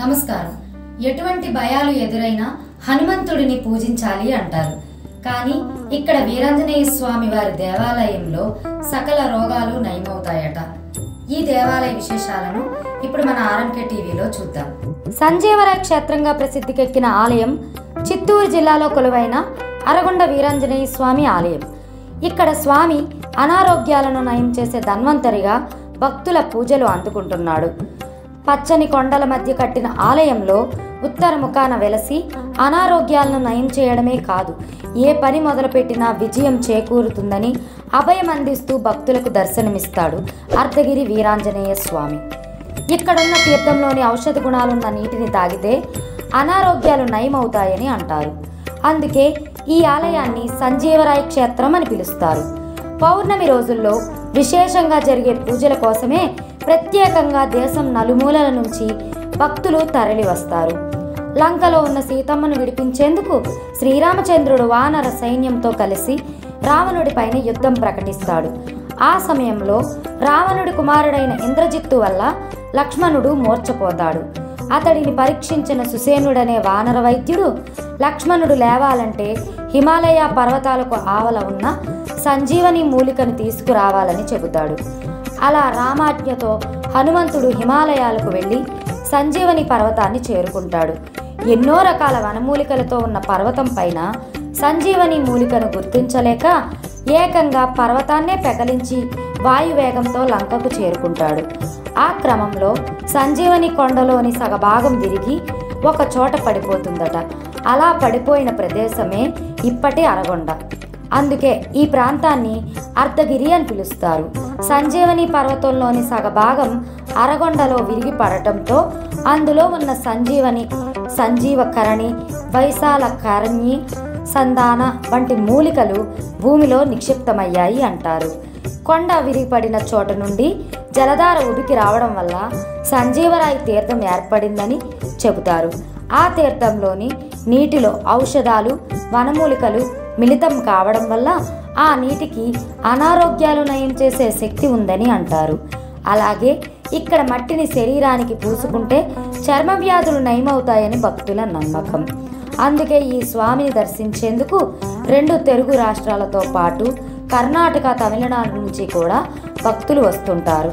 నమస్కారం. ఎటువంటి భయాలు ఎదురైనా హనుమంతుడిని పూజించాలి అంటారు. కానీ ఇక్కడ వీరాంజనేయ స్వామి వారి దేవాలయంలో సకల రోగాలు నయమవుతాయట. ఈ దేవాలయ విశేషాలను ఇప్పుడు మన ఆర్ఎంకే టీవీలో చూద్దాం. సంజీవరాయ క్షేత్రంగా ప్రసిద్ధికెక్కిన ఆలయం చిత్తూరు జిల్లాలో కొలువైన అరగొండ వీరాంజనేయ స్వామి ఆలయం. ఇక్కడ స్వామి అనారోగ్యాలను నయం చేసే ధన్వంతరిగా భక్తుల పూజలు అందుకుంటున్నాడు. పచ్చని కొండల మధ్య కట్టిన ఆలయంలో ఉత్తర ముఖాన వెలసి అనారోగ్యాలను నయం చేయడమే కాదు, ఏ పని మొదలుపెట్టినా విజయం చేకూరుతుందని అభయం అందిస్తూ భక్తులకు దర్శనమిస్తాడు అర్ధగిరి వీరాంజనేయ స్వామి. ఇక్కడున్న తీర్థంలోని ఔషధ గుణాలున్న నీటిని తాగితే అనారోగ్యాలు నయమవుతాయని అంటారు. అందుకే ఈ ఆలయాన్ని సంజీవరాయ క్షేత్రం అని పిలుస్తారు. పౌర్ణమి రోజుల్లో విశేషంగా జరిగే పూజల కోసమే ప్రత్యేకంగా దేశం నలుమూలల నుంచి భక్తులు తరలి వస్తారు. లంకలో ఉన్న సీతమ్మను విడిపించేందుకు శ్రీరామచంద్రుడు వానర సైన్యంతో కలిసి రావణుడి పైన యుద్ధం ప్రకటిస్తాడు. ఆ సమయంలో రావణుడి కుమారుడైన ఇంద్రజిత్తు వల్ల లక్ష్మణుడు మూర్ఛపోతాడు. అతడిని పరీక్షించిన సుసేనుడనే వానర వైద్యుడు లక్ష్మణుడు లేవాలంటే హిమాలయ పర్వతాలకు ఆవల ఉన్న సంజీవని మూలికను తీసుకురావాలని చెబుతాడు. అలా రామాజ్ఞతో హనుమంతుడు హిమాలయాలకు వెళ్ళి సంజీవని పర్వతాన్ని చేరుకుంటాడు. ఎన్నో రకాల వనమూలికలతో ఉన్న పర్వతం పైన సంజీవని మూలికను గుర్తించలేక ఏకంగా పర్వతాన్నే పెకలించి వాయువేగంతో లంకకు చేరుకుంటాడు. ఆ క్రమంలో సంజీవని కొండలోని సగభాగం విరిగి ఒక చోట పడిపోతుందట. అలా పడిపోయిన ప్రదేశమే ఇప్పటి అరగొండ. అందుకే ఈ ప్రాంతాన్ని అర్ధగిరి అని పిలుస్తారు. సంజీవని పర్వతంలోని సగభాగం అరగొండలో విరిగి పడటంతో అందులో ఉన్న సంజీవని, సంజీవకరణి, వైశాలకరణి, సంధాన వంటి మూలికలు భూమిలో నిక్షిప్తమయ్యాయి అంటారు. కొండ విరిగిపడిన చోట నుండి జలధార ఉబికి రావడం వల్ల సంజీవరాయ తీర్థం ఏర్పడిందని చెబుతారు. ఆ తీర్థంలోని నీటిలో ఔషధాలు, వనమూలికలు మిళితం కావడం వల్ల ఆ నీటికి అనారోగ్యాలు నయం చేసే శక్తి ఉందని అంటారు. అలాగే ఇక్కడ మట్టిని శరీరానికి పూసుకుంటే చర్మ వ్యాధులు నయమవుతాయని భక్తుల నమ్మకం. అందుకే ఈ స్వామిని దర్శించేందుకు 2 తెలుగు రాష్ట్రాలతో పాటు కర్ణాటక, తమిళనాడు నుంచి కూడా భక్తులు వస్తుంటారు.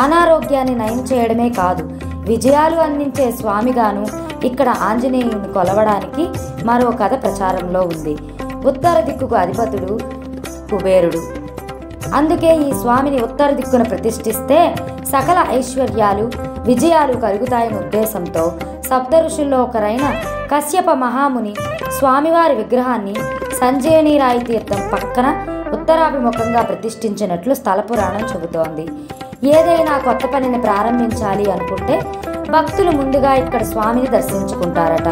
అనారోగ్యాన్ని నయం చేయడమే కాదు, విజయాలు అందించే స్వామిగాను ఇక్కడ ఆంజనేయుని కొలవడానికి మరో కథ ప్రచారంలో ఉంది. ఉత్తర దిక్కుకు అధిపతుడు కుబేరుడు. అందుకే ఈ స్వామిని ఉత్తర దిక్కున ప్రతిష్ఠిస్తే సకల ఐశ్వర్యాలు, విజయాలు కలుగుతాయని ఉద్దేశంతో సప్త ఋషుల్లో ఒకరైన కశ్యప మహాముని స్వామివారి విగ్రహాన్ని సంజీవని రాయ తీర్థం పక్కన ఉత్తరాభిముఖంగా ప్రతిష్ఠించినట్లు స్థల పురాణం చెబుతోంది. ఏదైనా కొత్త పనిని ప్రారంభించాలి అనుకుంటే భక్తులు ముందుగా ఇక్కడ స్వామిని దర్శించుకుంటారట.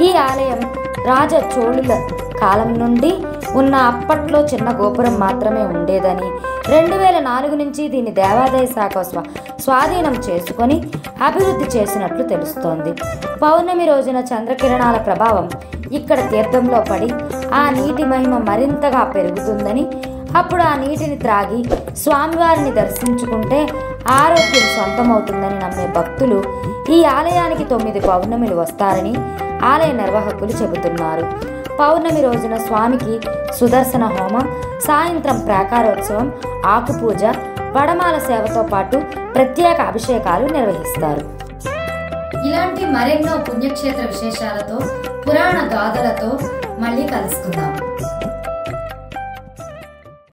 ఈ ఆలయం రాజ చోళుల కాలం నుండి ఉన్న అప్పట్లో చిన్న గోపురం మాత్రమే ఉండేదని, 2004 నుంచి దీన్ని దేవాదాయ శాఖ స్వాధీనం చేసుకొని అభివృద్ధి చేసినట్లు తెలుస్తోంది. పౌర్ణమి రోజున చంద్రకిరణాల ప్రభావం ఇక్కడ తీర్థంలో పడి ఆ నీటి మహిమ మరింతగా పెరుగుతుందని, అప్పుడు ఆ నీటిని త్రాగి స్వామివారిని దర్శించుకుంటే ఆరోగ్యం సొంతమవుతుందని నమ్మే భక్తులు ఈ ఆలయానికి 9 పౌర్ణమిలు వస్తారని ఆలయ నిర్వాహకులు చెబుతున్నారు. పౌర్ణమి రోజున స్వామికి సుదర్శన హోమం, సాయంత్రం ప్రాకారోత్సవం, ఆకుపూజ, వడమాల సేవతో పాటు ప్రత్యేక అభిషేకాలు నిర్వహిస్తారు. ఇలాంటి మరెన్నో పుణ్యక్షేత్ర విశేషాలతో, పురాణ గాథలతో మళ్ళీ కలుసుకుందాం.